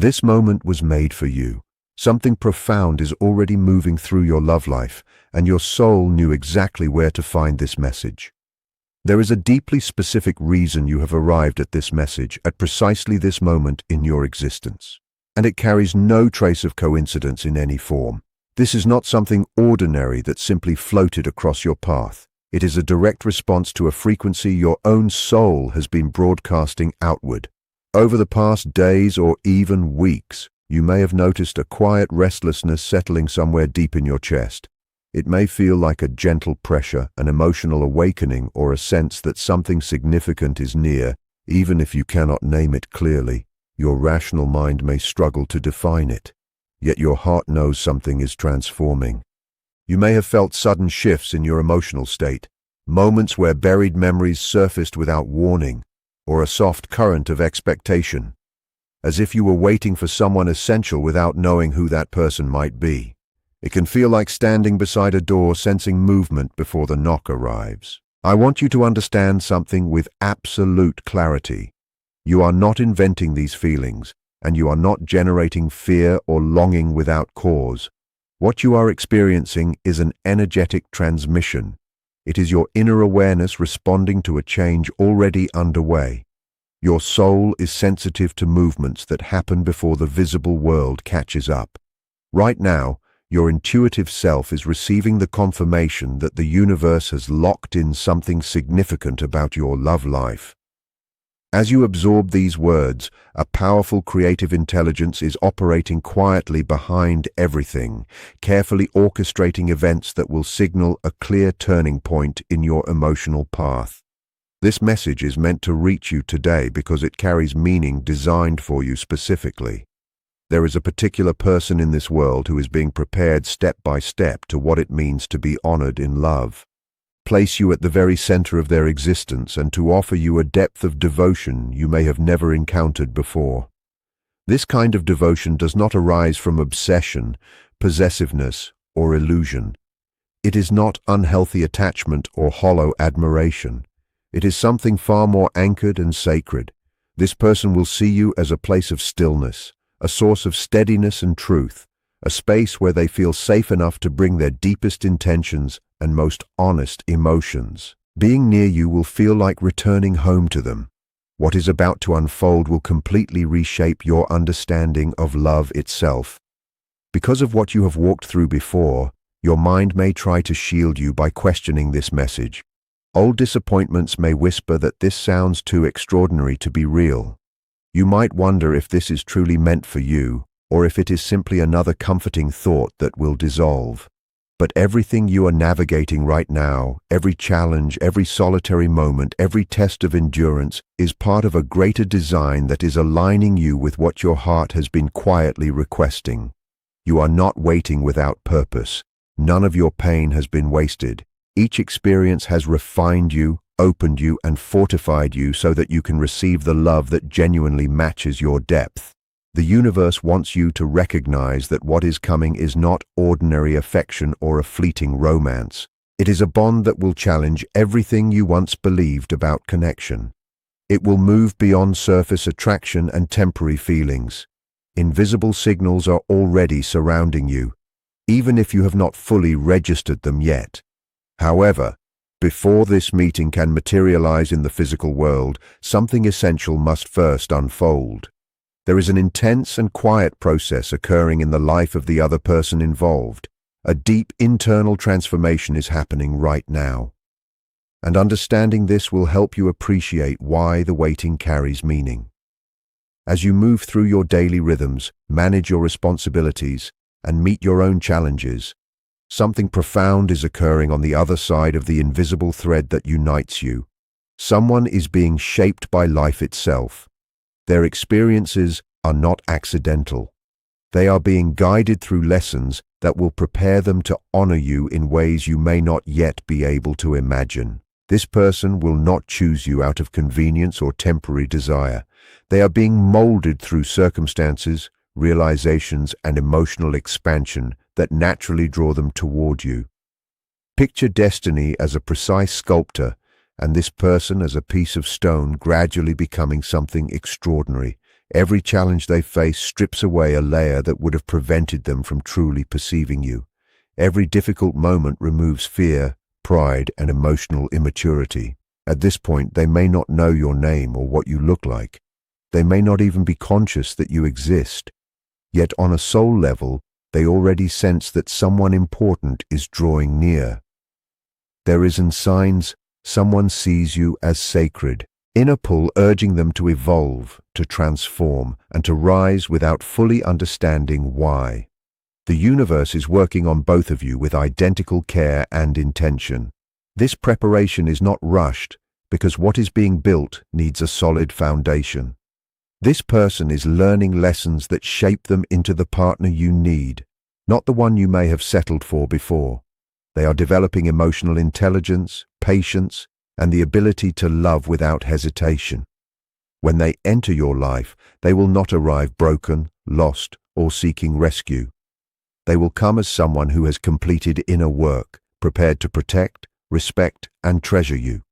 This moment was made for you. Something profound is already moving through your love life, and your soul knew exactly where to find this message. There is a deeply specific reason you have arrived at this message at precisely this moment in your existence. And it carries no trace of coincidence in any form. This is not something ordinary that simply floated across your path. It is a direct response to a frequency your own soul has been broadcasting outward. Over the past days or even weeks, you may have noticed a quiet restlessness settling somewhere deep in your chest. It may feel like a gentle pressure, an emotional awakening, or a sense that something significant is near, even if you cannot name it clearly. Your rational mind may struggle to define it, yet your heart knows something is transforming. You may have felt sudden shifts in your emotional state, moments where buried memories surfaced without warning, or a soft current of expectation, as if you were waiting for someone essential without knowing who that person might be. It can feel like standing beside a door sensing movement before the knock arrives. I want you to understand something with absolute clarity. You are not inventing these feelings, and you are not generating fear or longing without cause. What you are experiencing is an energetic transmission. It is your inner awareness responding to a change already underway. Your soul is sensitive to movements that happen before the visible world catches up. Right now, your intuitive self is receiving the confirmation that the universe has locked in something significant about your love life. As you absorb these words, a powerful creative intelligence is operating quietly behind everything, carefully orchestrating events that will signal a clear turning point in your emotional path. This message is meant to reach you today because it carries meaning designed for you specifically. There is a particular person in this world who is being prepared step by step to what it means to be honored in love. Place you at the very center of their existence and to offer you a depth of devotion you may have never encountered before. This kind of devotion does not arise from obsession, possessiveness, or illusion. It is not unhealthy attachment or hollow admiration. It is something far more anchored and sacred. This person will see you as a place of stillness, a source of steadiness and truth, a space where they feel safe enough to bring their deepest intentions and most honest emotions. Being near you will feel like returning home to them. What is about to unfold will completely reshape your understanding of love itself. Because of what you have walked through before, your mind may try to shield you by questioning this message. Old disappointments may whisper that this sounds too extraordinary to be real. You might wonder if this is truly meant for you, or if it is simply another comforting thought that will dissolve. But everything you are navigating right now, every challenge, every solitary moment, every test of endurance, is part of a greater design that is aligning you with what your heart has been quietly requesting. You are not waiting without purpose. None of your pain has been wasted. Each experience has refined you, opened you, and fortified you so that you can receive the love that genuinely matches your depth. The universe wants you to recognize that what is coming is not ordinary affection or a fleeting romance. It is a bond that will challenge everything you once believed about connection. It will move beyond surface attraction and temporary feelings. Invisible signals are already surrounding you, even if you have not fully registered them yet. However, before this meeting can materialize in the physical world, something essential must first unfold. There is an intense and quiet process occurring in the life of the other person involved. A deep internal transformation is happening right now. And understanding this will help you appreciate why the waiting carries meaning. As you move through your daily rhythms, manage your responsibilities, and meet your own challenges, something profound is occurring on the other side of the invisible thread that unites you. Someone is being shaped by life itself. Their experiences are not accidental. They are being guided through lessons that will prepare them to honor you in ways you may not yet be able to imagine. This person will not choose you out of convenience or temporary desire. They are being molded through circumstances, realizations, and emotional expansion that naturally draw them toward you. Picture destiny as a precise sculptor, and this person as a piece of stone gradually becoming something extraordinary, Every challenge they face strips away a layer that would have prevented them from truly perceiving you. Every difficult moment removes fear, pride, and emotional immaturity. At this point, they may not know your name or what you look like. They may not even be conscious that you exist. Yet on a soul level, they already sense that someone important is drawing near. There is in signs someone sees you as sacred, inner pull urging them to evolve, to transform, and to rise without fully understanding why. The universe is working on both of you with identical care and intention. This preparation is not rushed because what is being built needs a solid foundation. This person is learning lessons that shape them into the partner you need, not the one you may have settled for before. They are developing emotional intelligence, patience, and the ability to love without hesitation. When they enter your life, they will not arrive broken, lost, or seeking rescue. They will come as someone who has completed inner work, prepared to protect, respect, and treasure you.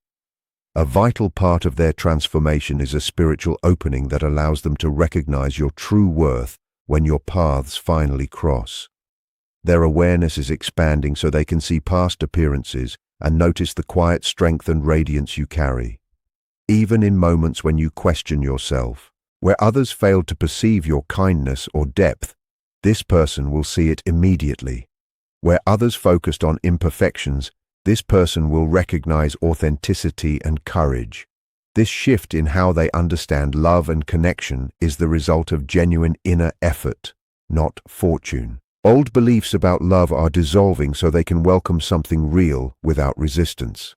A vital part of their transformation is a spiritual opening that allows them to recognize your true worth when your paths finally cross. Their awareness is expanding so they can see past appearances and notice the quiet strength and radiance you carry. Even in moments when you question yourself, where others failed to perceive your kindness or depth, this person will see it immediately. Where others focused on imperfections, this person will recognize authenticity and courage. This shift in how they understand love and connection is the result of genuine inner effort, not fortune. Old beliefs about love are dissolving so they can welcome something real without resistance.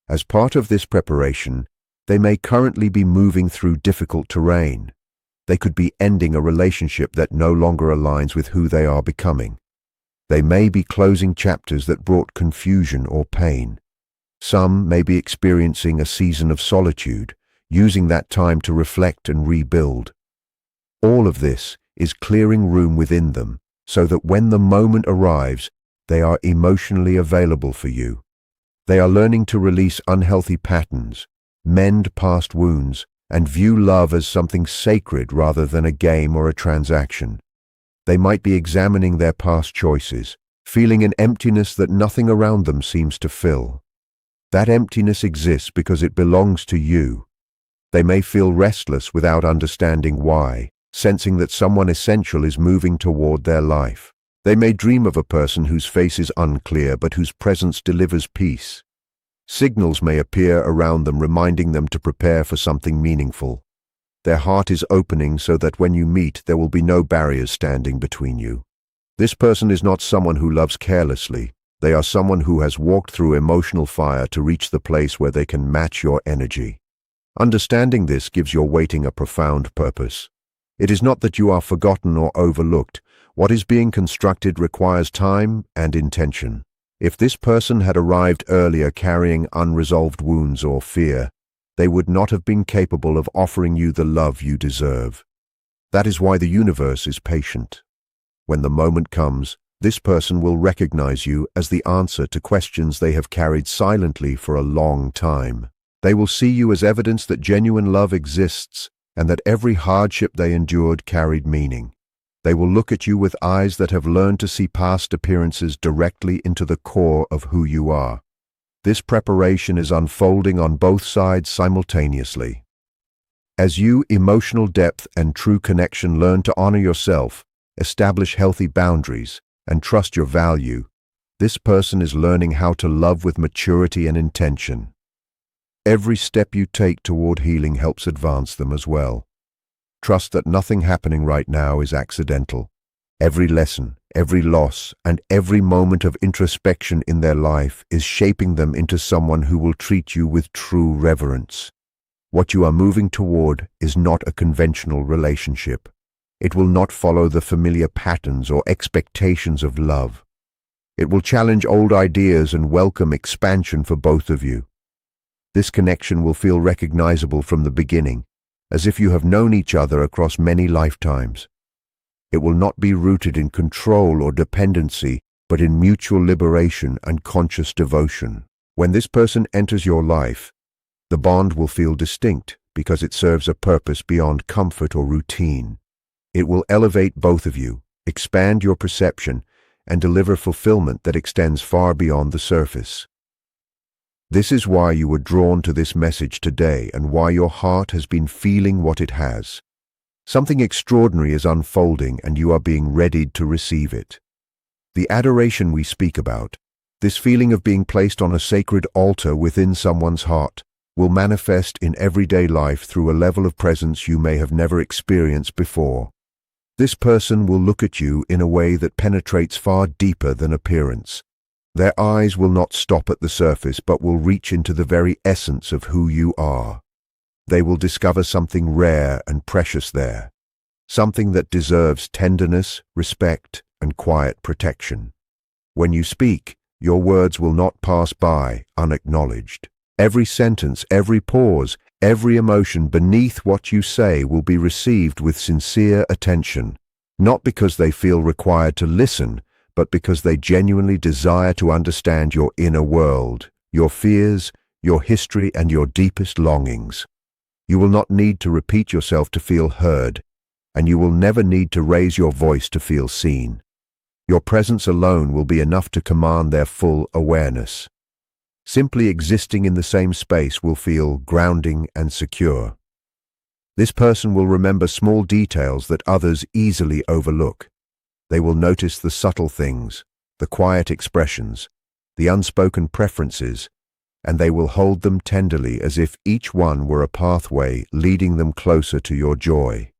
As part of this preparation, they may currently be moving through difficult terrain. They could be ending a relationship that no longer aligns with who they are becoming. They may be closing chapters that brought confusion or pain. Some may be experiencing a season of solitude, using that time to reflect and rebuild. All of this is clearing room within them so that when the moment arrives, they are emotionally available for you. They are learning to release unhealthy patterns, mend past wounds, and view love as something sacred rather than a game or a transaction. They might be examining their past choices, feeling an emptiness that nothing around them seems to fill. That emptiness exists because it belongs to you. They may feel restless without understanding why, sensing that someone essential is moving toward their life. They may dream of a person whose face is unclear but whose presence delivers peace. Signals may appear around them reminding them to prepare for something meaningful. Their heart is opening so that when you meet, there will be no barriers standing between you. This person is not someone who loves carelessly. They are someone who has walked through emotional fire to reach the place where they can match your energy. Understanding this gives your waiting a profound purpose. It is not that you are forgotten or overlooked. What is being constructed requires time and intention. If this person had arrived earlier carrying unresolved wounds or fear, they would not have been capable of offering you the love you deserve. That is why the universe is patient. When the moment comes, this person will recognize you as the answer to questions they have carried silently for a long time. They will see you as evidence that genuine love exists and that every hardship they endured carried meaning. They will look at you with eyes that have learned to see past appearances directly into the core of who you are. This preparation is unfolding on both sides simultaneously. As you, emotional depth and true connection, learn to honor yourself, establish healthy boundaries, and trust your value, this person is learning how to love with maturity and intention. Every step you take toward healing helps advance them as well. Trust that nothing happening right now is accidental. Every lesson, every loss, and every moment of introspection in their life is shaping them into someone who will treat you with true reverence. What you are moving toward is not a conventional relationship. It will not follow the familiar patterns or expectations of love. It will challenge old ideas and welcome expansion for both of you. This connection will feel recognizable from the beginning, as if you have known each other across many lifetimes. It will not be rooted in control or dependency, but in mutual liberation and conscious devotion. When this person enters your life, the bond will feel distinct, because it serves a purpose beyond comfort or routine. It will elevate both of you, expand your perception, and deliver fulfillment that extends far beyond the surface. This is why you were drawn to this message today and why your heart has been feeling what it has. Something extraordinary is unfolding and you are being readied to receive it. The adoration we speak about, this feeling of being placed on a sacred altar within someone's heart, will manifest in everyday life through a level of presence you may have never experienced before. This person will look at you in a way that penetrates far deeper than appearance. Their eyes will not stop at the surface but will reach into the very essence of who you are. They will discover something rare and precious there, something that deserves tenderness, respect, and quiet protection. When you speak, your words will not pass by unacknowledged. Every sentence, every pause, every emotion beneath what you say will be received with sincere attention, not because they feel required to listen, but because they genuinely desire to understand your inner world, your fears, your history, and your deepest longings. You will not need to repeat yourself to feel heard, and you will never need to raise your voice to feel seen. Your presence alone will be enough to command their full awareness. Simply existing in the same space will feel grounding and secure. This person will remember small details that others easily overlook. They will notice the subtle things, the quiet expressions, the unspoken preferences, and they will hold them tenderly as if each one were a pathway leading them closer to your joy.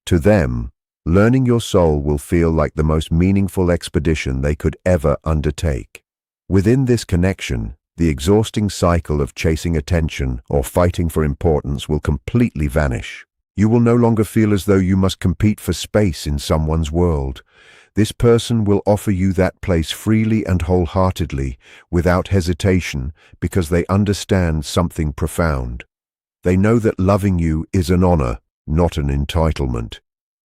To them, learning your soul will feel like the most meaningful expedition they could ever undertake. Within this connection, the exhausting cycle of chasing attention or fighting for importance will completely vanish. You will no longer feel as though you must compete for space in someone's world. This person will offer you that place freely and wholeheartedly, without hesitation, because they understand something profound. They know that loving you is an honor, not an entitlement.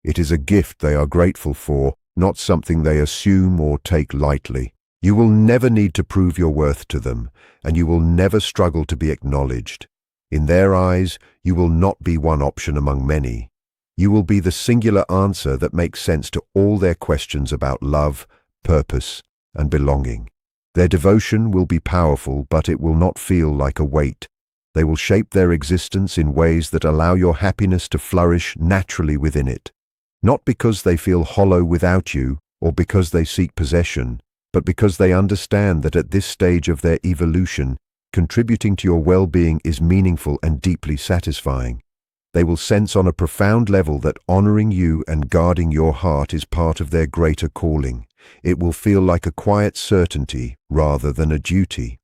It is a gift they are grateful for, not something they assume or take lightly. You will never need to prove your worth to them, and you will never struggle to be acknowledged. In their eyes, you will not be one option among many. You will be the singular answer that makes sense to all their questions about love, purpose, and belonging. Their devotion will be powerful, but it will not feel like a weight. They will shape their existence in ways that allow your happiness to flourish naturally within it. Not because they feel hollow without you, or because they seek possession, but because they understand that at this stage of their evolution, contributing to your well-being is meaningful and deeply satisfying. They will sense on a profound level that honoring you and guarding your heart is part of their greater calling. It will feel like a quiet certainty rather than a duty.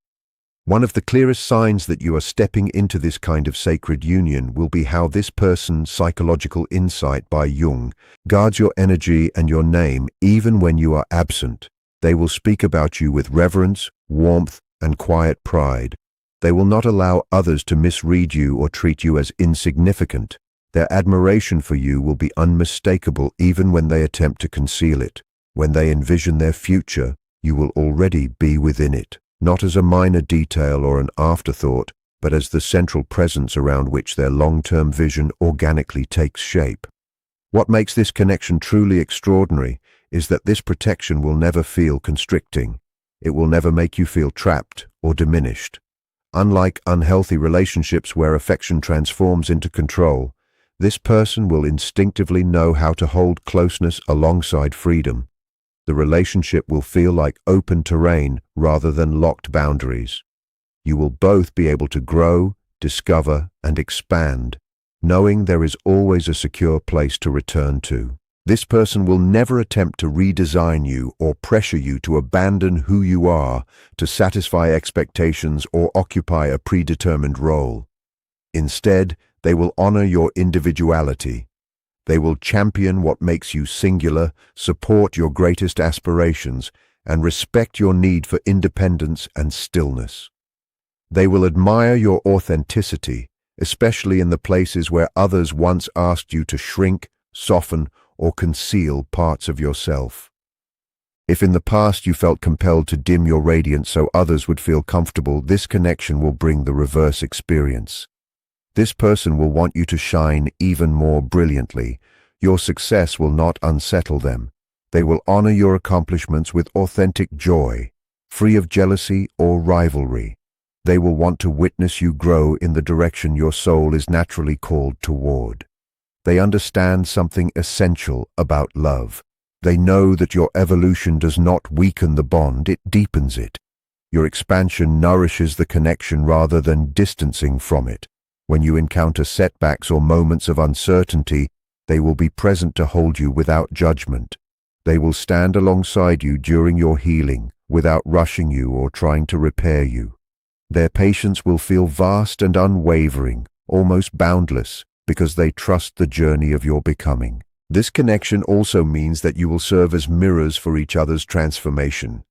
One of the clearest signs that you are stepping into this kind of sacred union will be how this person's psychological insight by Jung guards your energy and your name even when you are absent. They will speak about you with reverence, warmth, and quiet pride. They will not allow others to misread you or treat you as insignificant. Their admiration for you will be unmistakable even when they attempt to conceal it. When they envision their future, you will already be within it, not as a minor detail or an afterthought, but as the central presence around which their long-term vision organically takes shape. What makes this connection truly extraordinary is that this protection will never feel constricting. It will never make you feel trapped or diminished. Unlike unhealthy relationships where affection transforms into control, this person will instinctively know how to hold closeness alongside freedom. The relationship will feel like open terrain rather than locked boundaries. You will both be able to grow, discover, and expand, knowing there is always a secure place to return to. This person will never attempt to redesign you or pressure you to abandon who you are to satisfy expectations or occupy a predetermined role. Instead, they will honor your individuality. They will champion what makes you singular, support your greatest aspirations, and respect your need for independence and stillness. They will admire your authenticity, especially in the places where others once asked you to shrink, soften, or conceal parts of yourself. If in the past you felt compelled to dim your radiance so others would feel comfortable, this connection will bring the reverse experience. This person will want you to shine even more brilliantly. Your success will not unsettle them. They will honor your accomplishments with authentic joy, free of jealousy or rivalry. They will want to witness you grow in the direction your soul is naturally called toward. They understand something essential about love. They know that your evolution does not weaken the bond, it deepens it. Your expansion nourishes the connection rather than distancing from it. When you encounter setbacks or moments of uncertainty, they will be present to hold you without judgment. They will stand alongside you during your healing, without rushing you or trying to repair you. Their patience will feel vast and unwavering, almost boundless, because they trust the journey of your becoming. This connection also means that you will serve as mirrors for each other's transformation.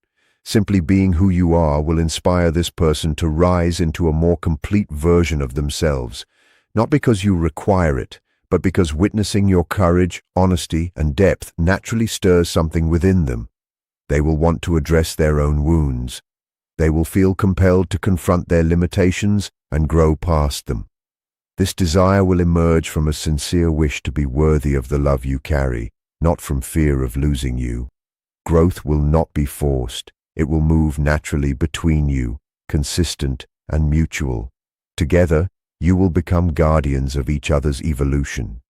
Simply being who you are will inspire this person to rise into a more complete version of themselves, not because you require it, but because witnessing your courage, honesty, and depth naturally stirs something within them. They will want to address their own wounds. They will feel compelled to confront their limitations and grow past them. This desire will emerge from a sincere wish to be worthy of the love you carry, not from fear of losing you. Growth will not be forced. It will move naturally between you, consistent and mutual. Together, you will become guardians of each other's evolution.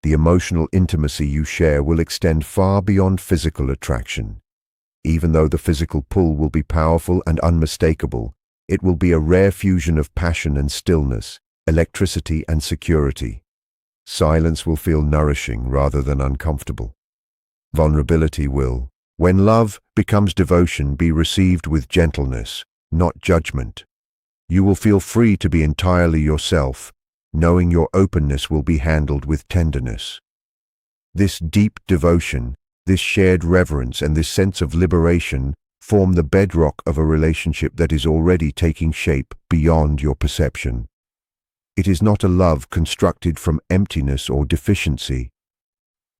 The emotional intimacy you share will extend far beyond physical attraction. Even though the physical pull will be powerful and unmistakable, it will be a rare fusion of passion and stillness, electricity and security. Silence will feel nourishing rather than uncomfortable. Vulnerability will, when love becomes devotion, be received with gentleness, not judgment. You will feel free to be entirely yourself, knowing your openness will be handled with tenderness. This deep devotion, this shared reverence, and this sense of liberation form the bedrock of a relationship that is already taking shape beyond your perception. It is not a love constructed from emptiness or deficiency.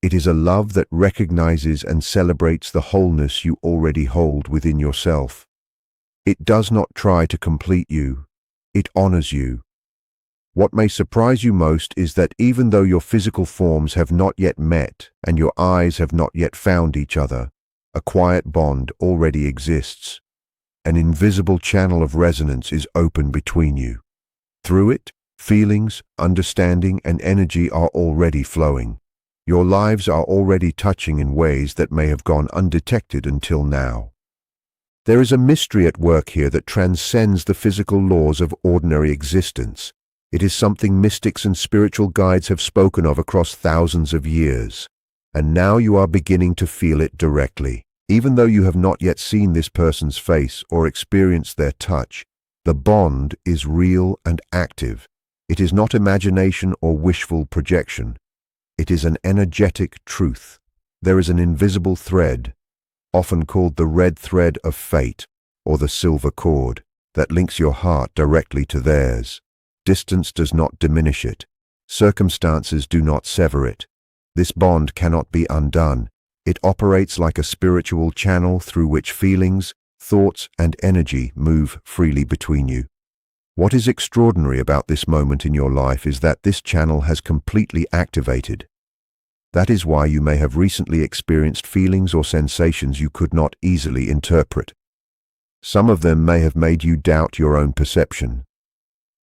It is a love that recognizes and celebrates the wholeness you already hold within yourself. It does not try to complete you. It honors you. What may surprise you most is that even though your physical forms have not yet met and your eyes have not yet found each other, a quiet bond already exists. An invisible channel of resonance is open between you. Through it, feelings, understanding, and energy are already flowing. Your lives are already touching in ways that may have gone undetected until now. There is a mystery at work here that transcends the physical laws of ordinary existence. It is something mystics and spiritual guides have spoken of across thousands of years. And now you are beginning to feel it directly. Even though you have not yet seen this person's face or experienced their touch, the bond is real and active. It is not imagination or wishful projection. It is an energetic truth. There is an invisible thread, often called the red thread of fate or the silver cord, that links your heart directly to theirs. Distance does not diminish it. Circumstances do not sever it. This bond cannot be undone. It operates like a spiritual channel through which feelings, thoughts, and energy move freely between you. What is extraordinary about this moment in your life is that this channel has completely activated. That is why you may have recently experienced feelings or sensations you could not easily interpret. Some of them may have made you doubt your own perception.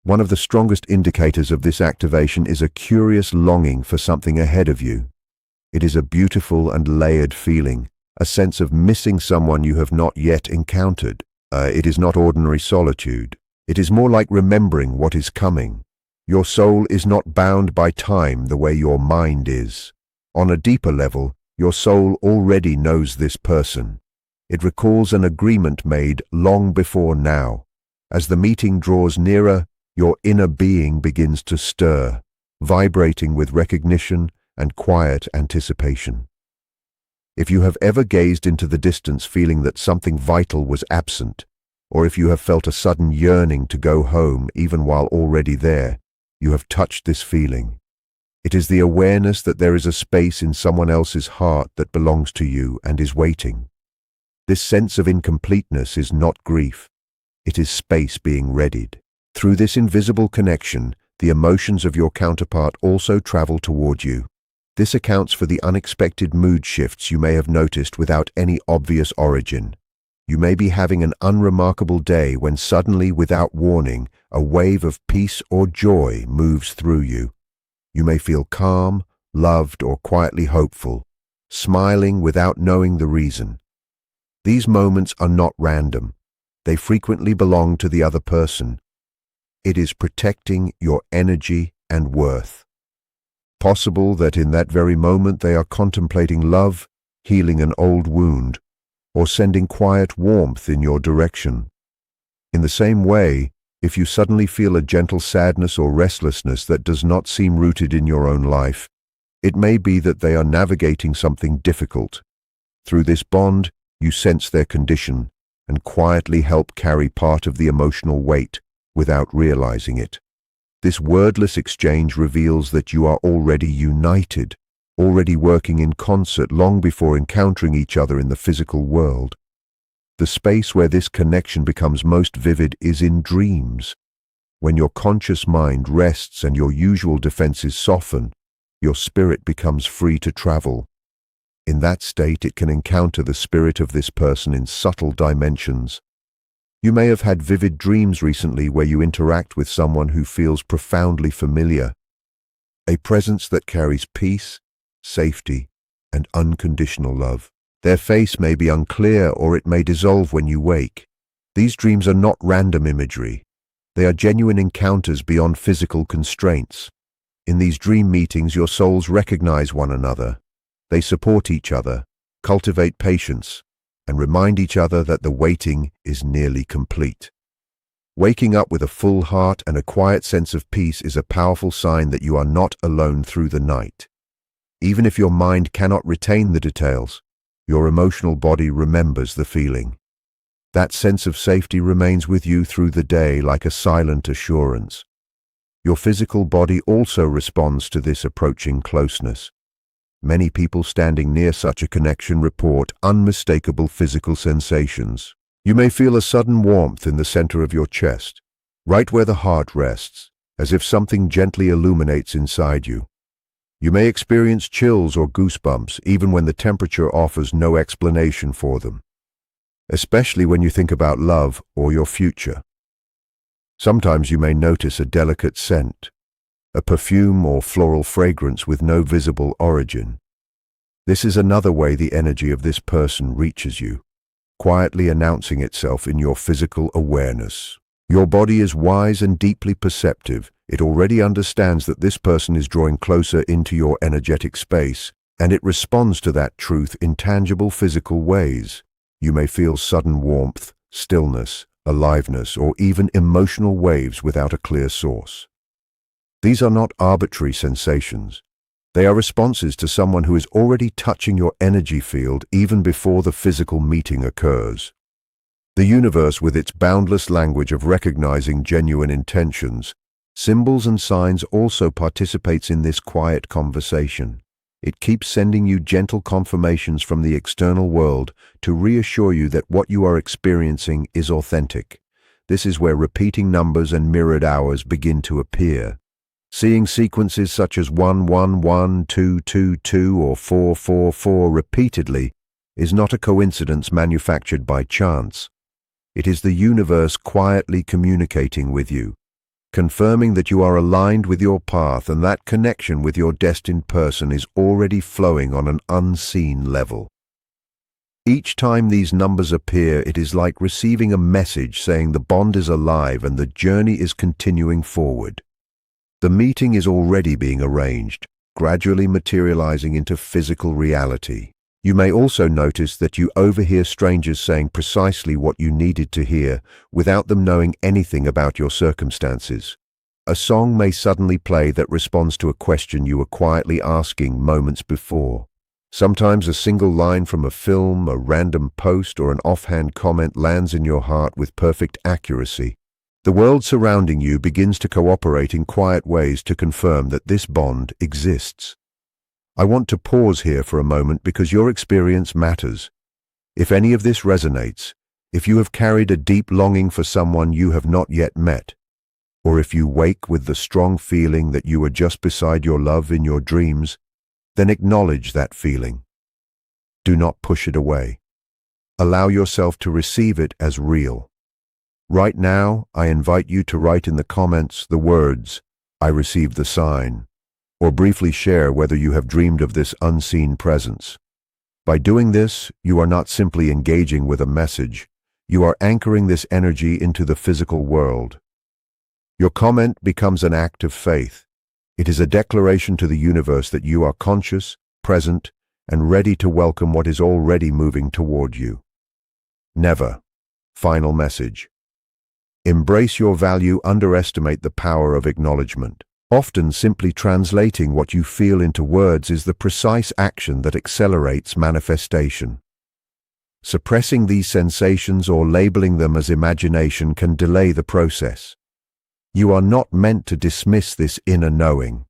One of the strongest indicators of this activation is a curious longing for something ahead of you. It is a beautiful and layered feeling, a sense of missing someone you have not yet encountered. It is not ordinary solitude. It is more like remembering what is coming. Your soul is not bound by time the way your mind is. On a deeper level, your soul already knows this person. It recalls an agreement made long before now. As the meeting draws nearer, your inner being begins to stir, vibrating with recognition and quiet anticipation. If you have ever gazed into the distance feeling that something vital was absent, or if you have felt a sudden yearning to go home even while already there, you have touched this feeling. It is the awareness that there is a space in someone else's heart that belongs to you and is waiting. This sense of incompleteness is not grief. It is space being readied. Through this invisible connection, the emotions of your counterpart also travel toward you. This accounts for the unexpected mood shifts you may have noticed without any obvious origin. You may be having an unremarkable day when suddenly, without warning, a wave of peace or joy moves through you. You may feel calm, loved, or quietly hopeful, smiling without knowing the reason. These moments are not random. They frequently belong to the other person. It is protecting your energy and worth. Possible that in that very moment they are contemplating love, healing an old wound, or sending quiet warmth in your direction. In the same way, if you suddenly feel a gentle sadness or restlessness that does not seem rooted in your own life, it may be that they are navigating something difficult. Through this bond, you sense their condition and quietly help carry part of the emotional weight without realizing it. This wordless exchange reveals that you are already united, already working in concert long before encountering each other in the physical world. The space where this connection becomes most vivid is in dreams. When your conscious mind rests and your usual defenses soften, your spirit becomes free to travel. In that state, it can encounter the spirit of this person in subtle dimensions. You may have had vivid dreams recently where you interact with someone who feels profoundly familiar, a presence that carries peace, safety, and unconditional love. Their face may be unclear or it may dissolve when you wake. These dreams are not random imagery. They are genuine encounters beyond physical constraints. In these dream meetings, your souls recognize one another. They support each other, cultivate patience, and remind each other that the waiting is nearly complete. Waking up with a full heart and a quiet sense of peace is a powerful sign that you are not alone through the night. Even if your mind cannot retain the details, your emotional body remembers the feeling. That sense of safety remains with you through the day like a silent assurance. Your physical body also responds to this approaching closeness. Many people standing near such a connection report unmistakable physical sensations. You may feel a sudden warmth in the center of your chest, right where the heart rests, as if something gently illuminates inside you. You may experience chills or goosebumps even when the temperature offers no explanation for them, especially when you think about love or your future. Sometimes you may notice a delicate scent, a perfume or floral fragrance with no visible origin. This is another way the energy of this person reaches you, quietly announcing itself in your physical awareness. Your body is wise and deeply perceptive. It already understands that this person is drawing closer into your energetic space, and it responds to that truth in tangible physical ways. You may feel sudden warmth, stillness, aliveness, or even emotional waves without a clear source. These are not arbitrary sensations. They are responses to someone who is already touching your energy field even before the physical meeting occurs. The universe, with its boundless language of recognizing genuine intentions, symbols and signs, also participates in this quiet conversation. It keeps sending you gentle confirmations from the external world to reassure you that what you are experiencing is authentic. This is where repeating numbers and mirrored hours begin to appear. Seeing sequences such as 111, 222, or 444 repeatedly is not a coincidence manufactured by chance. It is the universe quietly communicating with you, confirming that you are aligned with your path and that connection with your destined person is already flowing on an unseen level. Each time these numbers appear, it is like receiving a message saying the bond is alive and the journey is continuing forward. The meeting is already being arranged, gradually materializing into physical reality. You may also notice that you overhear strangers saying precisely what you needed to hear without them knowing anything about your circumstances. A song may suddenly play that responds to a question you were quietly asking moments before. Sometimes a single line from a film, a random post, or an offhand comment lands in your heart with perfect accuracy. The world surrounding you begins to cooperate in quiet ways to confirm that this bond exists. I want to pause here for a moment because your experience matters. If any of this resonates, if you have carried a deep longing for someone you have not yet met, or if you wake with the strong feeling that you are just beside your love in your dreams, then acknowledge that feeling. Do not push it away. Allow yourself to receive it as real. Right now, I invite you to write in the comments the words, "I received the sign," or briefly share whether you have dreamed of this unseen presence. By doing this, you are not simply engaging with a message, you are anchoring this energy into the physical world. Your comment becomes an act of faith. It is a declaration to the universe that you are conscious, present, and ready to welcome what is already moving toward you. Never. Final message. Embrace your value, underestimate the power of acknowledgement. Often simply translating what you feel into words is the precise action that accelerates manifestation. Suppressing these sensations or labeling them as imagination can delay the process. You are not meant to dismiss this inner knowing.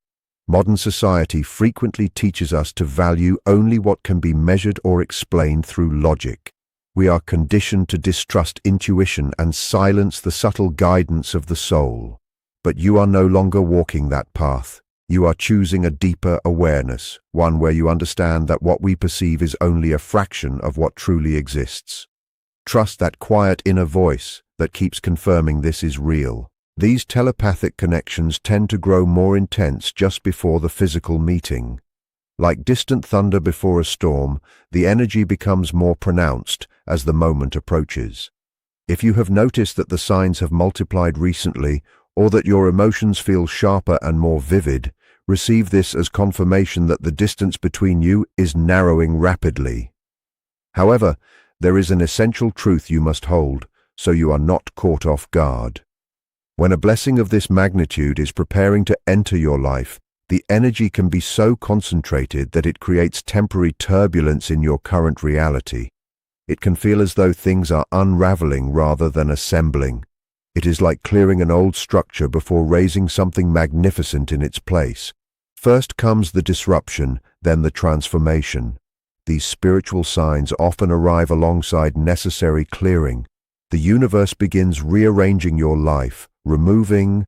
Modern society frequently teaches us to value only what can be measured or explained through logic. We are conditioned to distrust intuition and silence the subtle guidance of the soul. But you are no longer walking that path. You are choosing a deeper awareness, one where you understand that what we perceive is only a fraction of what truly exists. Trust that quiet inner voice that keeps confirming this is real. These telepathic connections tend to grow more intense just before the physical meeting. Like distant thunder before a storm, the energy becomes more pronounced as the moment approaches. If you have noticed that the signs have multiplied recently, or that your emotions feel sharper and more vivid, receive this as confirmation that the distance between you is narrowing rapidly. However, there is an essential truth you must hold, so you are not caught off guard. When a blessing of this magnitude is preparing to enter your life, the energy can be so concentrated that it creates temporary turbulence in your current reality. It can feel as though things are unraveling rather than assembling. It is like clearing an old structure before raising something magnificent in its place. First comes the disruption, then the transformation. These spiritual signs often arrive alongside necessary clearing. The universe begins rearranging your life, removing,